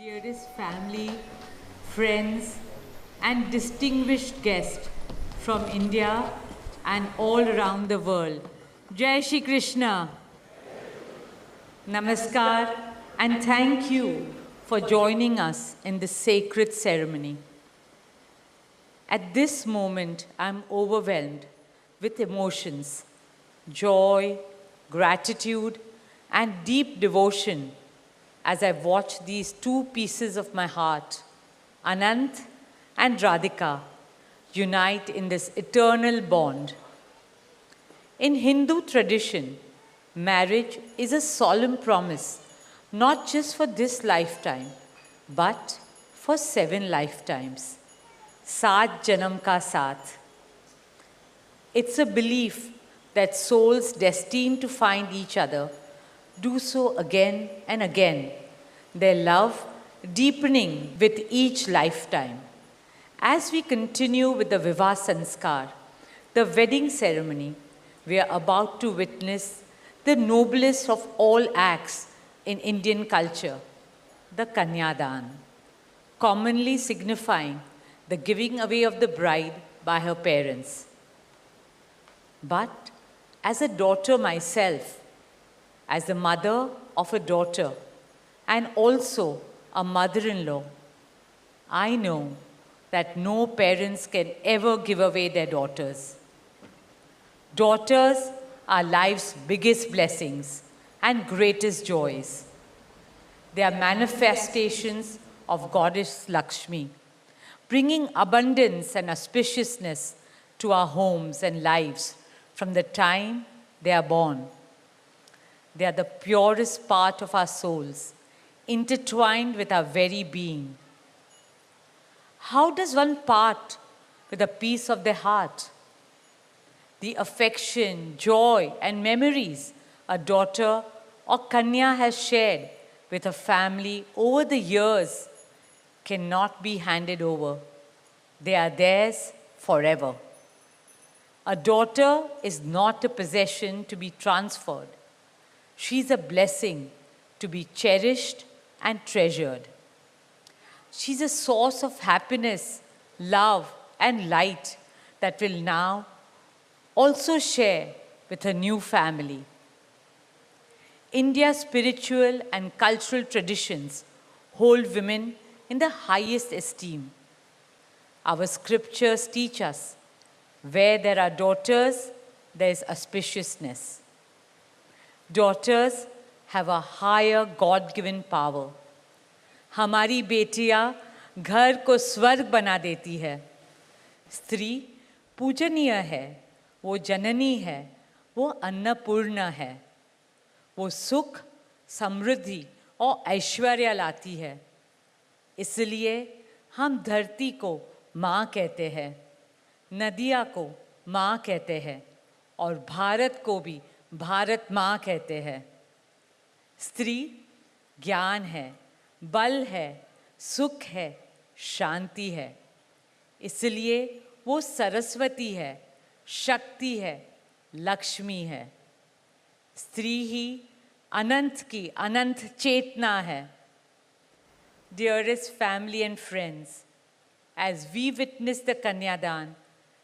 Dearest family, friends, and distinguished guests from India and all around the world. Jai Shri Krishna. Namaskar, and thank you for joining us in this sacred ceremony. At this moment, I'm overwhelmed with emotions, joy, gratitude, and deep devotion as I watch these two pieces of my heart, Anant and Radhika, unite in this eternal bond. In Hindu tradition, marriage is a solemn promise, not just for this lifetime, but for 7 lifetimes. Saat Janam Ka Saath. It's a belief that souls destined to find each other do so again and again, their love deepening with each lifetime. As we continue with the Vivah Sanskar, the wedding ceremony, we are about to witness the noblest of all acts in Indian culture, the Kanyadan, commonly signifying the giving away of the bride by her parents. But as a daughter myself, as the mother of a daughter and also a mother-in-law, I know that no parents can ever give away their daughters. Daughters are life's biggest blessings and greatest joys. They are manifestations of Goddess Lakshmi, bringing abundance and auspiciousness to our homes and lives from the time they are born. They are the purest part of our souls, intertwined with our very being. How does one part with a piece of their heart? The affection, joy, and memories a daughter or Kanya has shared with her family over the years cannot be handed over. They are theirs forever. A daughter is not a possession to be transferred. She's a blessing to be cherished and treasured. She's a source of happiness, love, and light that will now also share with her new family. India's spiritual and cultural traditions hold women in the highest esteem. Our scriptures teach us, where there are daughters, there is auspiciousness. Daughters have a higher God-given power. हमारी बेटियां घर को स्वर्ग बना देती है. स्त्री पूजनीय है, वो जननी है, वो अन्नपूर्णा है. वो सुख, समृद्धि और ऐश्वर्य लाती है. इसलिए हम धरती को माँ कहते हैं, नदियाँ को माँ कहते हैं और भारत को भी भारत माँ कहते हैं. स्त्री ज्ञान है, बल है, सुख है, शांति है. इसलिए वो सरस्वती है, शक्ति है, लक्ष्मी है. स्त्री ही अनंत की अनंत चेतना है. Dearest family and friends, as we witness the Kanyadan,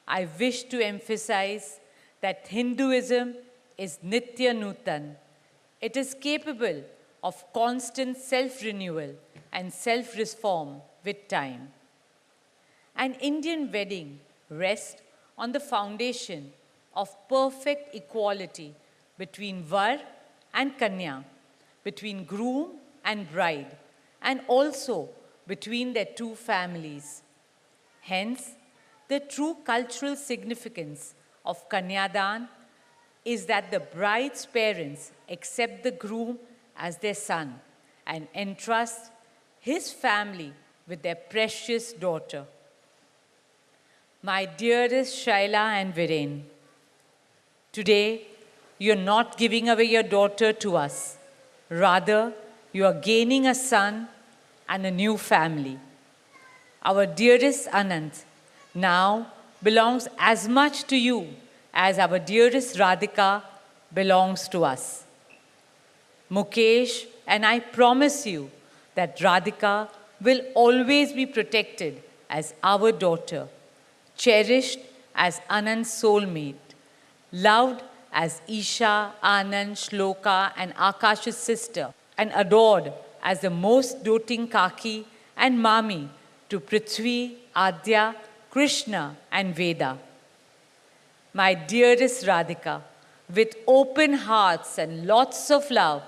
I wish to emphasize that Hinduism is Nitya Nutan. It is capable of constant self-renewal and self-reform with time. An Indian wedding rests on the foundation of perfect equality between Var and Kanya, between groom and bride, and also between their two families. Hence, the true cultural significance of Kanyadan is that the bride's parents accept the groom as their son and entrust his family with their precious daughter. My dearest Shaila and Viren, today you are not giving away your daughter to us. Rather, you are gaining a son and a new family. Our dearest Anant now belongs as much to you as our dearest Radhika belongs to us. Mukesh and I promise you that Radhika will always be protected as our daughter, cherished as Anand's soulmate, loved as Isha, Anand, Shloka, and Akash's sister, and adored as the most doting Kaki and Mami to Prithvi, Adya, Krishna, and Veda. My dearest Radhika, with open hearts and lots of love,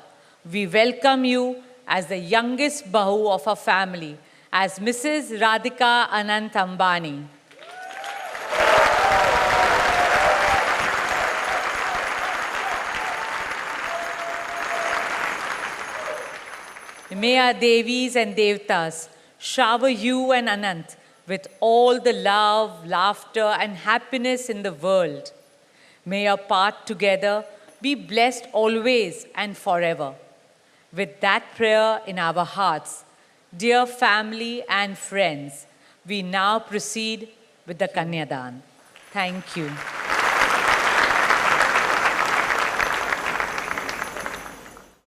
we welcome you as the youngest Bahu of our family, as Mrs. Radhika Anant Ambani. May our Devis and Devtas shower you and Anant with all the love, laughter, and happiness in the world. May your path together be blessed always and forever. With that prayer in our hearts, dear family and friends, we now proceed with the Kanyadan. Thank you.